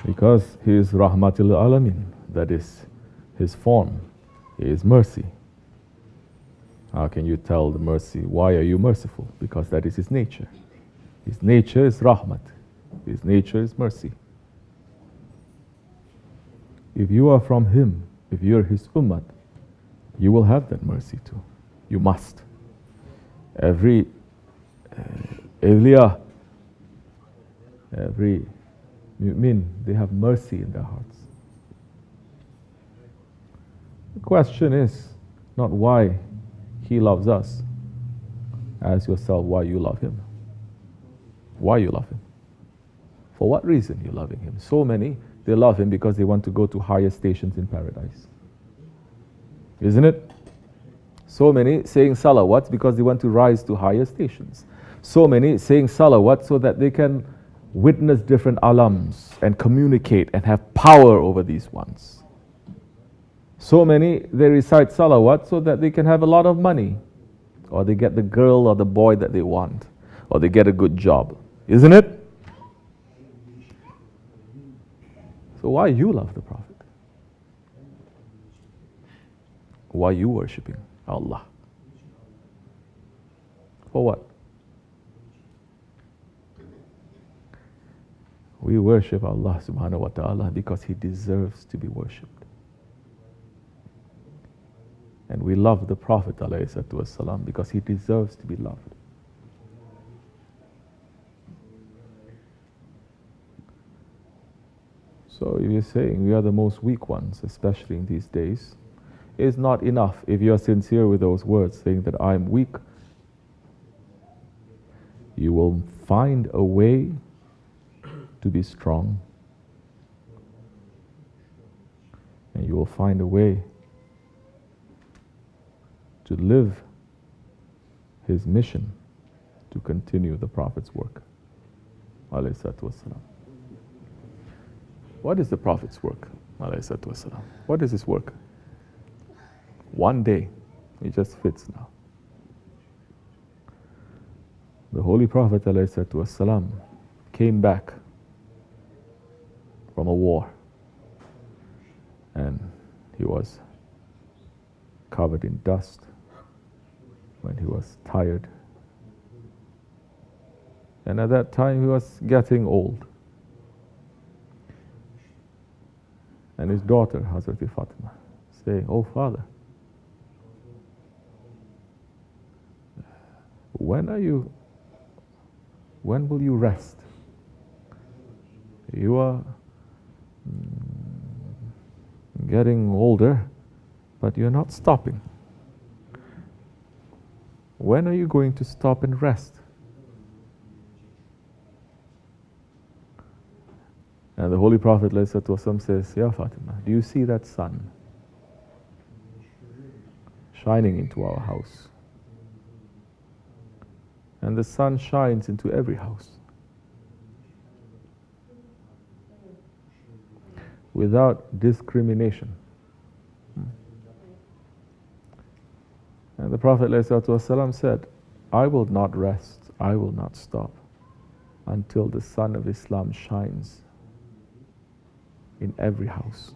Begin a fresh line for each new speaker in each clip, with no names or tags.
Because He is Rahmatul Alamin, that is His form. He is mercy. How can you tell the mercy? Why are you merciful? Because that is His nature. His nature is Rahmat. His nature is mercy. If you are from Him, if you are His Ummah, you will have that mercy too. You must. Every awliya, every mu'min, they have mercy in their hearts. The question is not why He loves us. Ask yourself why you love Him. Why you love Him? For what reason you're loving Him? So many, they love Him because they want to go to higher stations in paradise. Isn't it? So many saying salawat because they want to rise to higher stations. So many saying salawat so that they can witness different alams and communicate and have power over these ones. So many, they recite salawat so that they can have a lot of money, or they get the girl or the boy that they want, or they get a good job. Isn't it? So why you love the Prophet? Why you worshipping Allah? For what? We worship Allah subhanahu wa ta'ala because He deserves to be worshipped. And we love the Prophet ﷺ because he deserves to be loved. So if you're saying we are the most weak ones, especially in these days, it's not enough if you are sincere with those words, saying that I'm weak. You will find a way to be strong. And you will find a way to live His mission, to continue the Prophet's work. Alayhi salatu wassalam. What is the Prophet's work? Alayhi salatu wassalam. What is his work? One day, it just fits now. The Holy Prophet alayhi salatu wassalam came back from a war, and he was covered in dust when he was tired. And at that time he was getting old. And his daughter, Hazrat Fatima, saying, "Oh father, when will you rest? You are getting older, but you're not stopping. When are you going to stop and rest?" And the Holy Prophet ﷺ says, "Ya Fatima, do you see that sun shining into our house? And the sun shines into every house. Without discrimination." And the Prophet ﷺ said, "I will not rest, I will not stop until the sun of Islam shines in every house."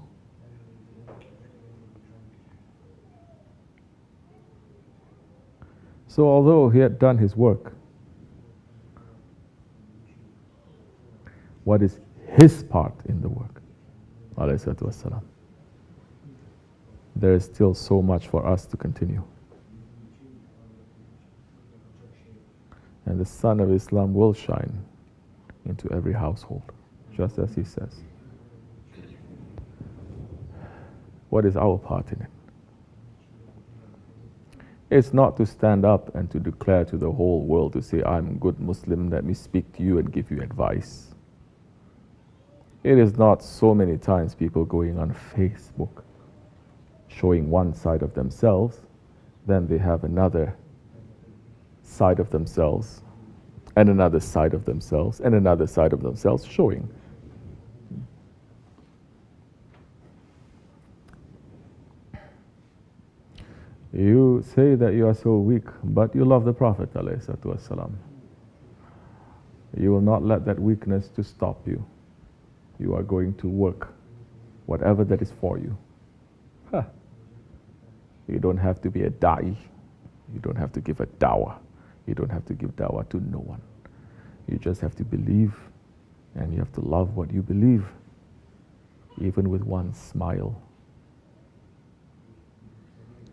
So although he had done his work, what is his part in the work? Alayhi salatu wassalam. There is still so much for us to continue. And the sun of Islam will shine into every household, just as he says. What is our part in it? It's not to stand up and to declare to the whole world to say, "I'm a good Muslim, let me speak to you and give you advice." It is not so many times people going on Facebook showing one side of themselves, then they have another side of themselves, and another side of themselves, and another side of themselves showing. You say that you are so weak, but you love the Prophet ﷺ. You will not let that weakness to stop you you are going to work, whatever that is for you. Huh. You don't have to be a da'i. You don't have to give a dawah. You don't have to give dawah to no one. You just have to believe, and you have to love what you believe, even with one smile.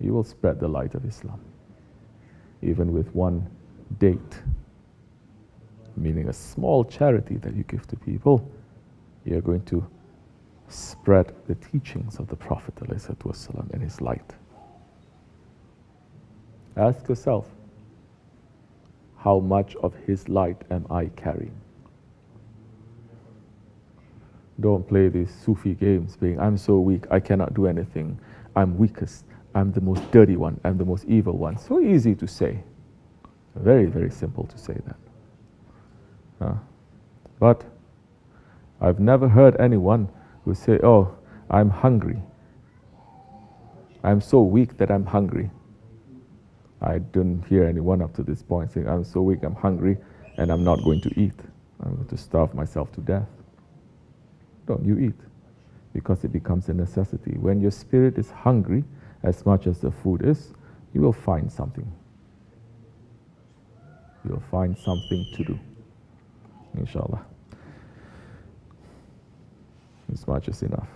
You will spread the light of Islam. Even with one date, meaning a small charity that you give to people, you're going to spread the teachings of the Prophet ﷺ and his light. Ask yourself, how much of his light am I carrying? Don't play these Sufi games, being, I'm so weak, I cannot do anything, I'm weakest, I'm the most dirty one, I'm the most evil one. So easy to say. Very, very simple to say that. But I've never heard anyone who say, oh, I'm hungry. I'm so weak that I'm hungry. I didn't hear anyone up to this point saying, I'm so weak, I'm hungry, and I'm not going to eat. I'm going to starve myself to death. Don't you eat, because it becomes a necessity. When your spirit is hungry, as much as the food is, you will find something. You'll find something to do, inshallah. As much as enough.